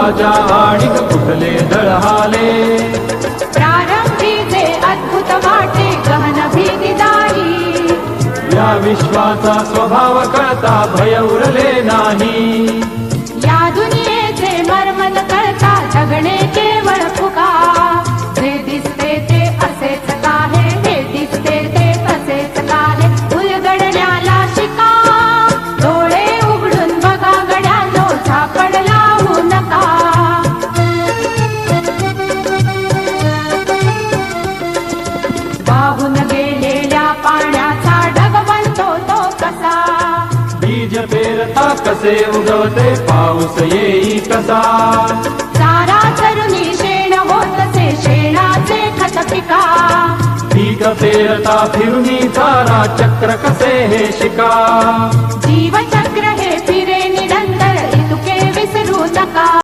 राजा आणिक कुठले दळहाले प्रारंभीचे अद्भुत वाटे गहन भीतीदारी या विश्वाचा स्वभाव कळता भय उरले नाही या दुनियेचे मर्म न कळता जगणे केवळ फुका जे दिसते ते असेच काहे हे दिसते ते तसेच काहे उलगडण्याला शिका डोळे उघडून बघा गड्यानो झापड लावू नका वाहून गेलेल्या पाण्याचा ढग बनतो तो कसा बीज पेरता कसे उगवते पाऊस येई कसा चारा चरुणी शेण होतसे शेणाचे खत पिका पीक पेरता फिरुनी चारा चक्र कसे हे शिका जीवचक्र